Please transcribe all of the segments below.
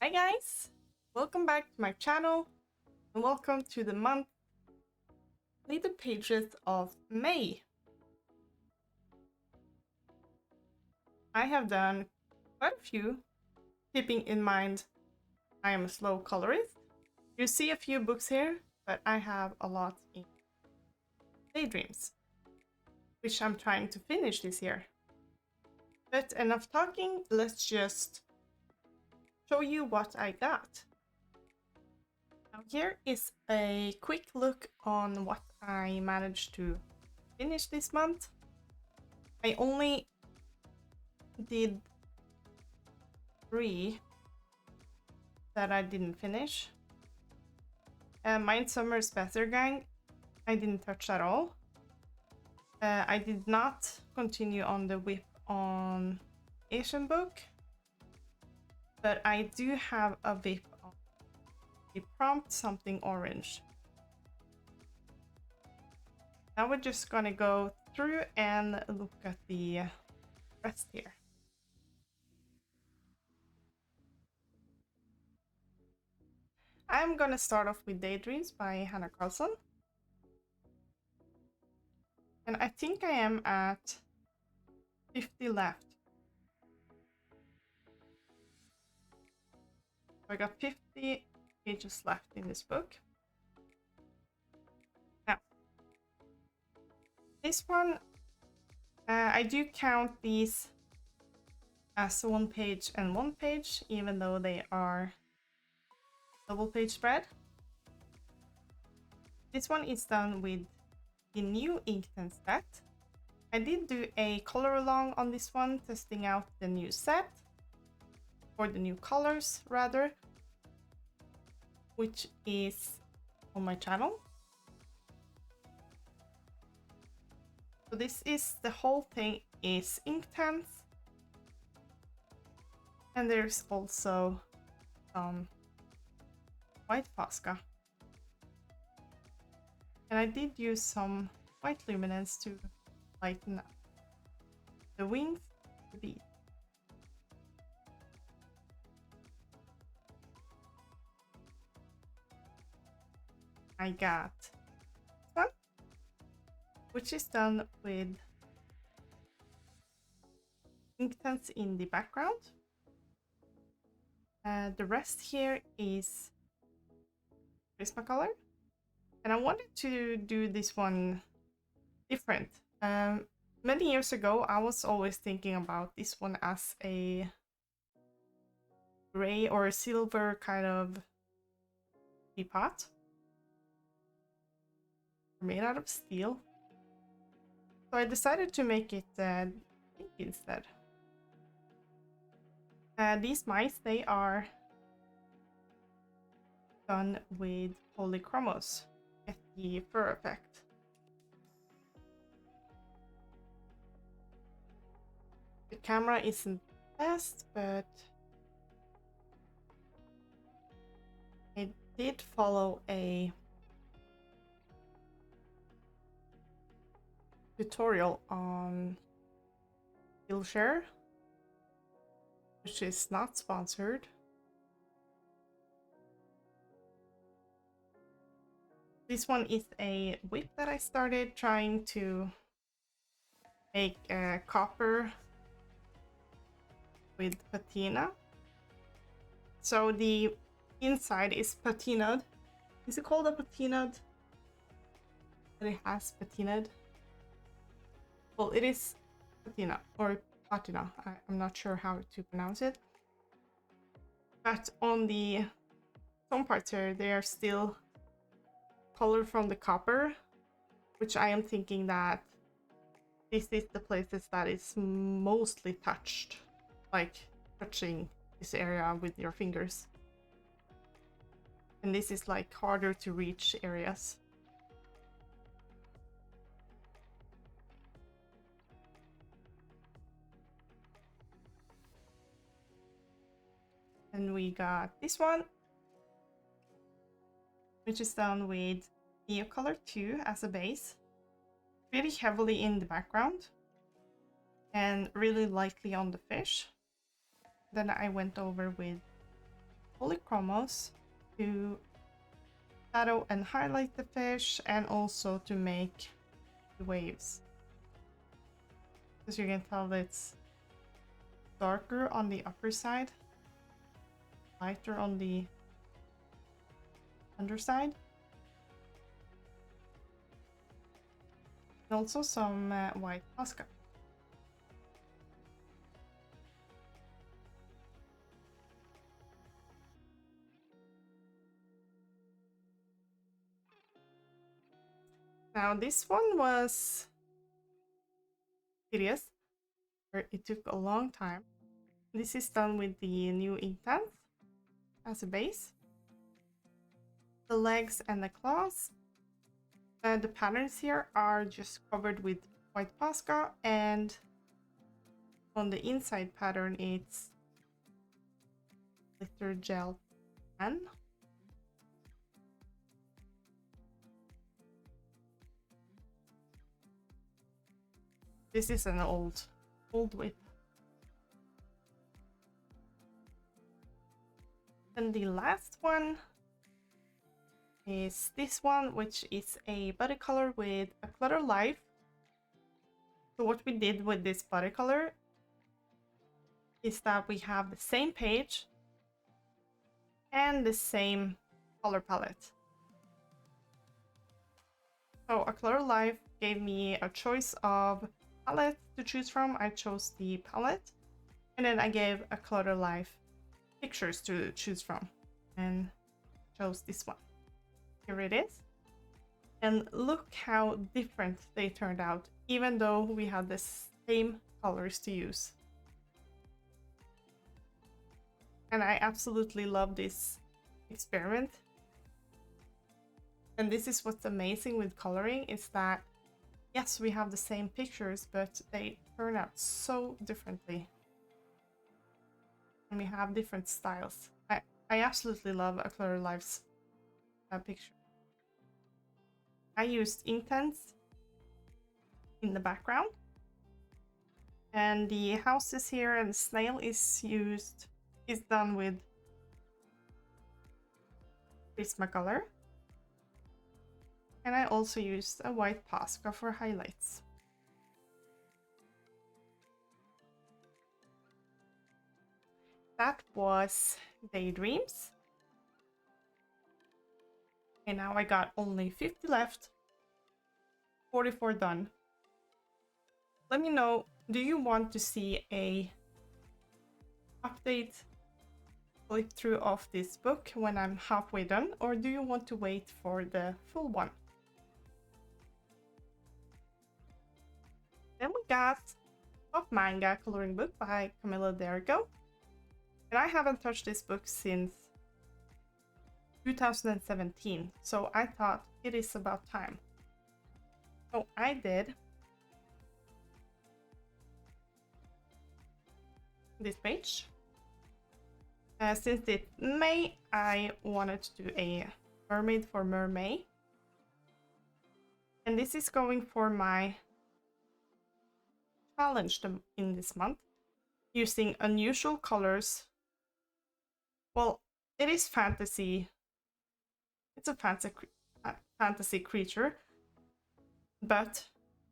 Hi guys, welcome back to my channel and welcome to the monthly pages of May. I have done quite a few, keeping in mind I am a slow colorist. You see a few books here, but I have a lot in Daydreams, which I'm trying to finish this year. But enough talking, let's just show you what I got. Now here is a quick look on what I managed to finish this month. I only did 3 that I didn't finish. Summer's Better Gang, I didn't touch at all. I did not continue on the Whip on Asian book, but I do have a Vape on the Prompt Something Orange. Now we're just gonna go through and look at the rest here. I'm gonna start off with Daydreams by Hannah Carlson. And I think I am at 50 left. I got 50 pages left in this book. Now, this one, I do count these as 1 page and 1 page, even though they are double page spread. This one is done with the new Inkten set. I did do a color along on this one, testing out the new set, or the new colors rather, which is on my channel. So this is, the whole thing is Inkten, and there's also white Posca. And I did use some white luminance to lighten up the wings, the bead. I got this one, which is done with Inkten in the background. The rest here is Prismacolor, and I wanted to do this one different. Many years ago, I was always thinking about this one as a gray or a silver kind of teapot, made out of steel. So I decided to make it pink instead. These mice, they are done with polychromos, get the fur effect. The camera isn't best, but I did follow a tutorial on Skillshare, which is not sponsored. This one is a whip that I started trying to make copper with patina. So the inside is patinaed. Is it called a patinaed? That it has patinaed? Well, it is patina or patina. I'm not sure how to pronounce it. But on the some parts here, they are still colored from the copper, which I am thinking that this is the places that is mostly touched, like touching this area with your fingers. And this is like harder to reach areas. And we got this one, which is done with Neocolor 2 as a base, really heavily in the background and really lightly on the fish. Then I went over with polychromos to shadow and highlight the fish, and also to make the waves. As you can tell, it's darker on the upper side, lighter on the underside. And also some white Posca. Now this one was tedious, or it took a long time. This is done with the new Inktense as a base. The legs and the claws. The patterns here are just covered with white Posca, and on the inside pattern it's glitter gel pen. This is an old whip. And the last one is this one, which is a body color with a clutter life. So what we did with this body color is that we have the same page and the same color palette. So a clutter life gave me a choice of palette to choose from. I chose the palette, and then I gave a clutter life pictures to choose from and chose this one. Here it is. And look how different they turned out, even though we had the same colors to use. And I absolutely love this experiment. And this is what's amazing with coloring, is that yes, we have the same pictures, but they turn out so differently. And we have different styles. I absolutely love a Clutter Life's picture. I used Inktense in the background. And the houses here and the snail is done with Prismacolor. And I also used a white Posca for highlights. That was Daydreams. And now I got only 50 left, 44 done. Let me know, do you want to see a update flip through of this book when I'm halfway done, or do you want to wait for the full one? Then we got Top Manga Coloring Book by Camilla Derrico. And I haven't touched this book since 2017, so I thought it is about time. So I did this page. Since it's May, I wanted to do a mermaid for Mermaid. And this is going for my challenge in this month, using unusual colors. Well, it is fantasy. It's a fantasy creature, but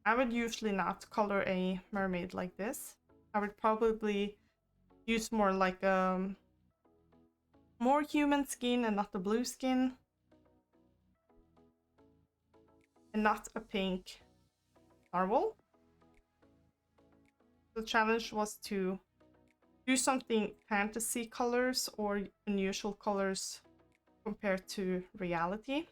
I would usually not color a mermaid like this. I would probably use more like more human skin and not the blue skin, and not a pink narwhal. The challenge was to do something fantasy colors or unusual colors compared to reality.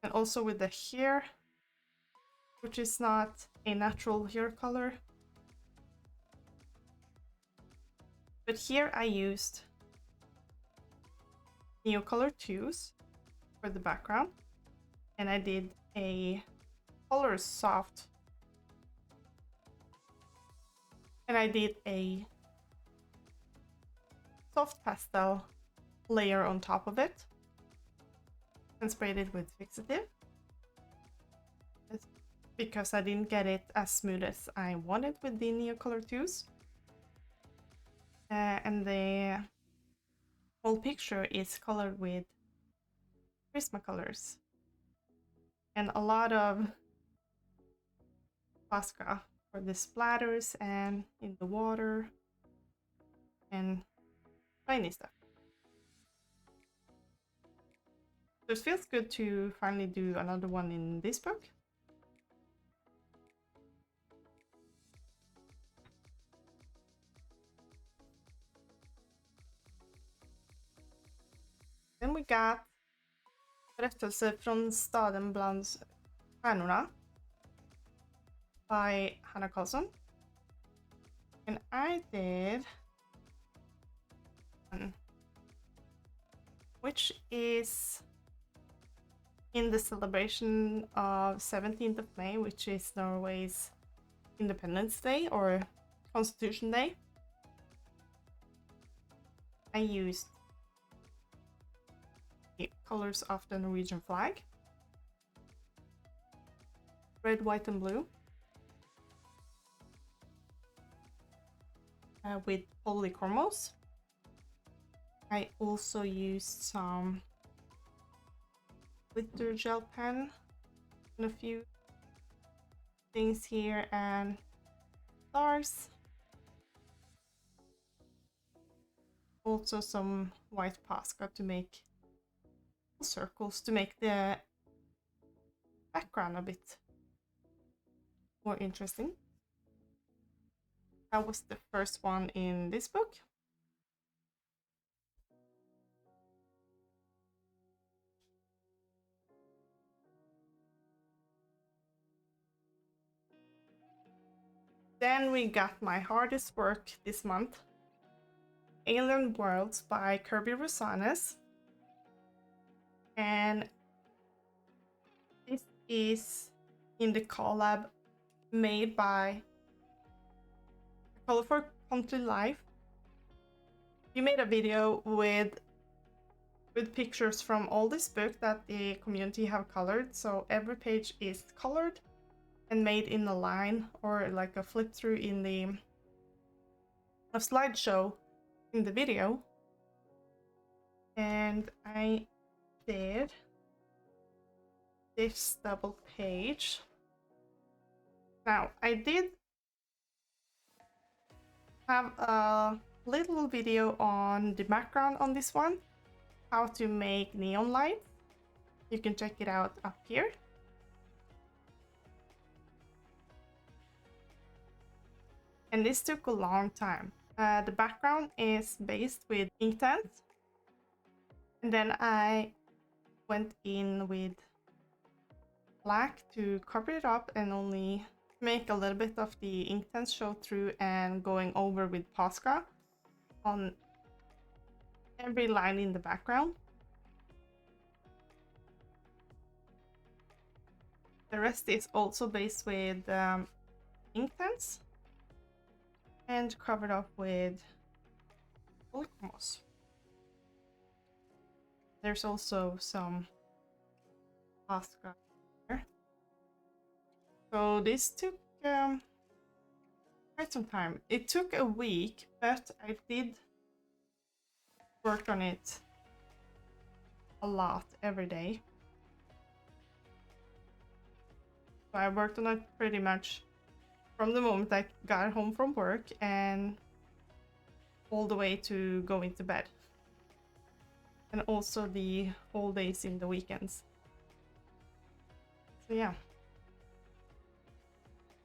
And also with the hair, which is not a natural hair color. But here I used Neocolor 2s for the background, and I did a color soft, and I did a soft pastel layer on top of it and sprayed it with fixative because I didn't get it as smooth as I wanted with the Neocolor 2s. And the whole picture is colored with Prismacolors and a lot of Posca for the splatters and in the water and tiny stuff. So it feels good to finally do another one in this book. Then we got Berättelse från staden bland stjärnorna by Hannah Carlson. And I did one, which is in the celebration of 17th of May, which is Norway's Independence Day or Constitution Day. I used the colors of the Norwegian flag, red, white, and blue, with polychromos. I also used some glitter gel pen and a few things here and stars. Also some white Posca to make circles to make the background a bit more interesting. That was the first one in this book. Then we got my hardest work this month, Alien Worlds by Kirby Rosanes. And this is in the collab made by Colorful Country Life. We made a video with pictures from all this book that the community have colored, so every page is colored and made in a line or like a flip through in a slideshow in the video. And I did this double page. Now I did have a little video on the background on this one, how to make neon lights. You can check it out up here. And this took a long time. The background is based with Inktense, and then I went in with black to cover it up and only make a little bit of the Inktense show through, and going over with Posca on every line in the background. The rest is also based with Inktense and covered up with polychromos. There's also some Posca here. So this took quite some time. It took a week, but I did work on it a lot every day. So I worked on it pretty much from the moment I got home from work and all the way to going to bed. And also the whole days in the weekends. So yeah.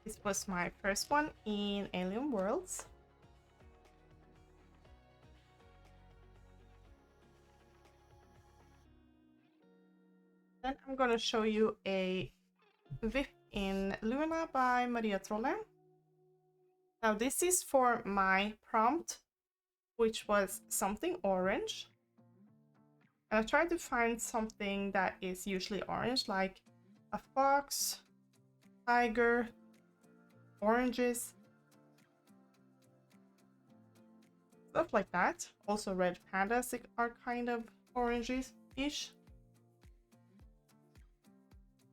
This was my first one in Alien Worlds. Then I'm gonna show you a Vape in Luna by Maria Trolle. Now this is for my prompt, which was something orange. And I tried to find something that is usually orange, like a fox, tiger, oranges, stuff like that. Also red pandas are kind of oranges-ish.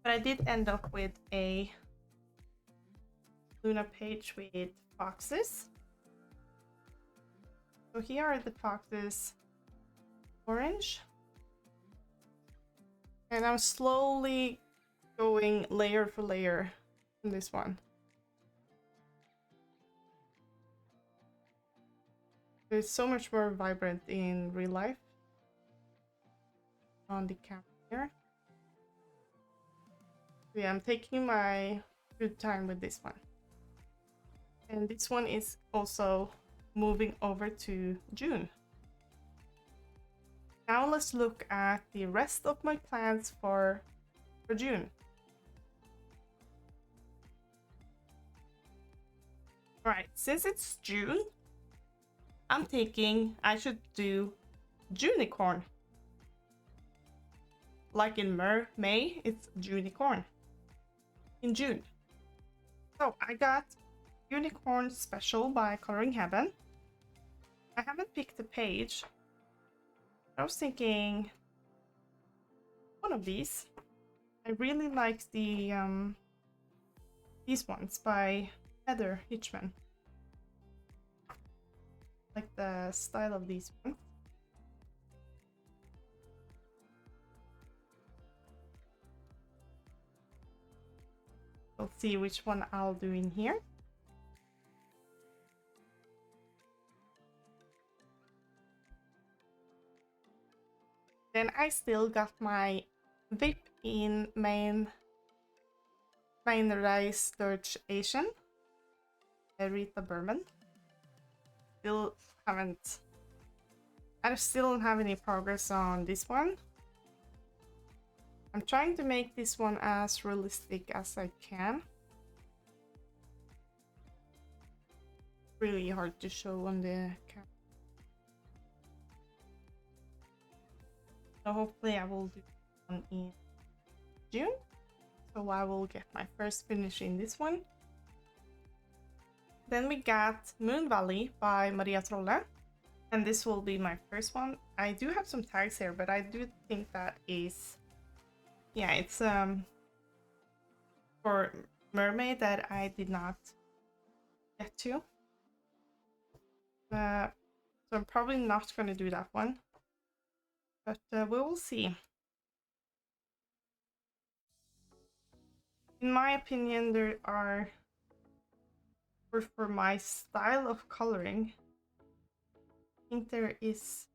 But I did end up with a Luna page with foxes. So here are the foxes orange. And I'm slowly going layer for layer in this one. It's so much more vibrant in real life on the camera here. So yeah, I'm taking my good time with this one. And this one is also moving over to June. Now let's look at the rest of my plans for June. Right, since it's June, I'm thinking I should do Junicorn. Like in Mermaid, it's Junicorn in June. So I got Unicorn Special by Coloring Heaven. I haven't picked the page. I was thinking one of these. I really like the these ones by Heather Hitchman. Like the style of these ones. We'll see which one I'll do in here. Then I still got my Vape in main rice Dutch Asian. Rita Berman. I still don't have any progress on this one. I'm trying to make this one as realistic as I can. Really hard to show on the camera. So hopefully I will do one in June. So I will get my first finish in this one. Then we got Moon Valley by Maria Trolle. And this will be my first one. I do have some tags here, but I do think that is... Yeah, it's for Mermaid that I did not get to. So I'm probably not going to do that one. But we will see. In my opinion, there are... For my style of coloring, I think there is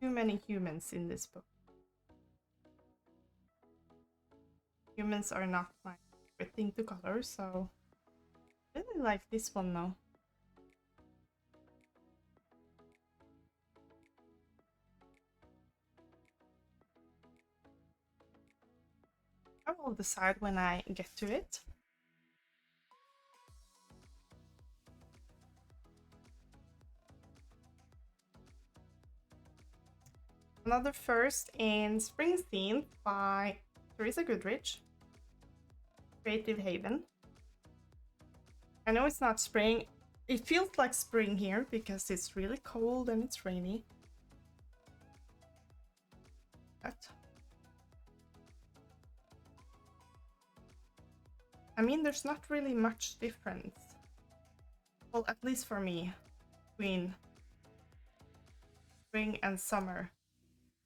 too many humans in this book. Humans are not my favorite thing to color, so I really like this one though. I will decide when I get to it. Another first in Springsteen by Teresa Goodrich. Creative Haven. I know it's not spring. It feels like spring here because it's really cold and it's rainy. But I mean, there's not really much difference. Well, at least for me, between spring and summer.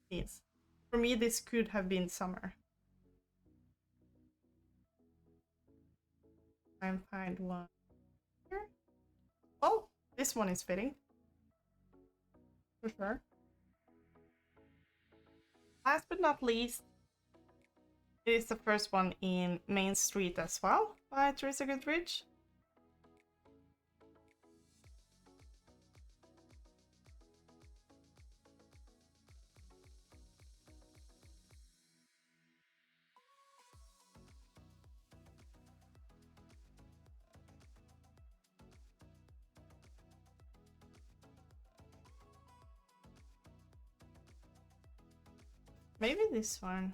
Yes. For me, this could have been summer. Try and find one here. Oh, this one is fitting. For sure. Last but not least, it is the first one in Main Street as well by Teresa Goodrich. Maybe this one.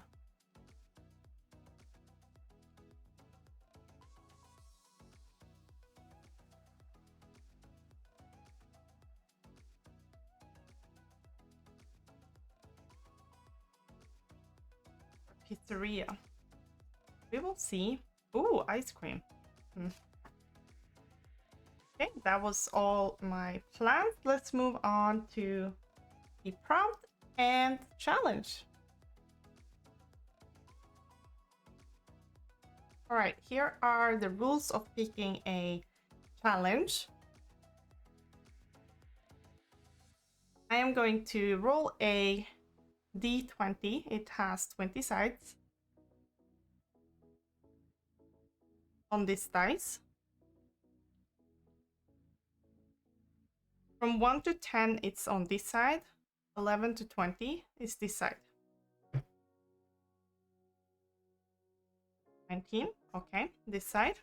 Pizzeria. We will see. Ooh, ice cream. Okay, that was all my plans. Let's move on to the prompt and challenge. All right, here are the rules of picking a challenge. I am going to roll a d20. It has 20 sides on this dice. From 1 to 10, it's on this side. 11 to 20 is this side. 19, okay, this side.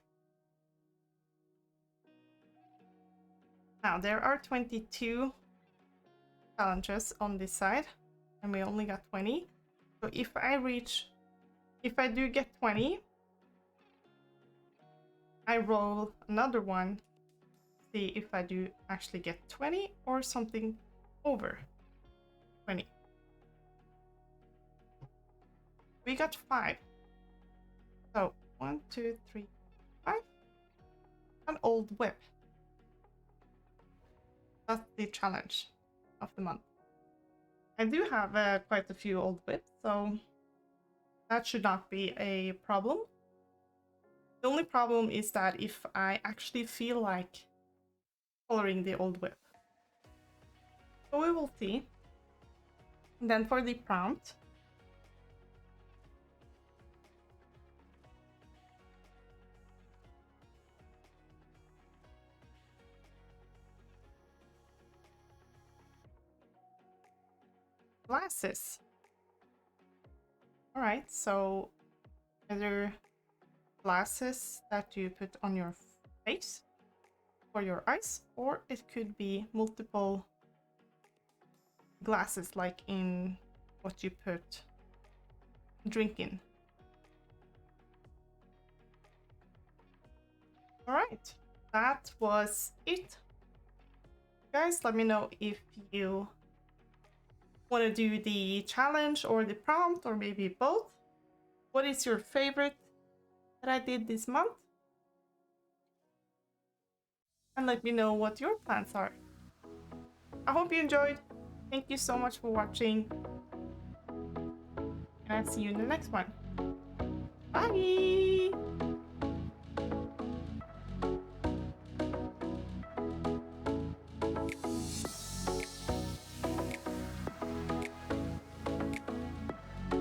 Now there are 22 challenges on this side, and we only got 20. So if I do get 20, I roll another one, see if I do actually get 20 or something over 20. We got 5. So 1, 2, 3, 5. An old whip. That's the challenge of the month. I do have quite a few old whips, so that should not be a problem. The only problem is that if I actually feel like coloring the old whip. So we will see. And then for the prompt, glasses. All right, so either glasses that you put on your face for your eyes, or it could be multiple glasses, like in what you put drink in. All right, that was it. Guys, let me know if you want to do the challenge or the prompt, or maybe both. What is your favorite that I did this month? And let me know what your plans are. I hope you enjoyed. Thank you so much for watching. And I'll see you in the next one. Bye!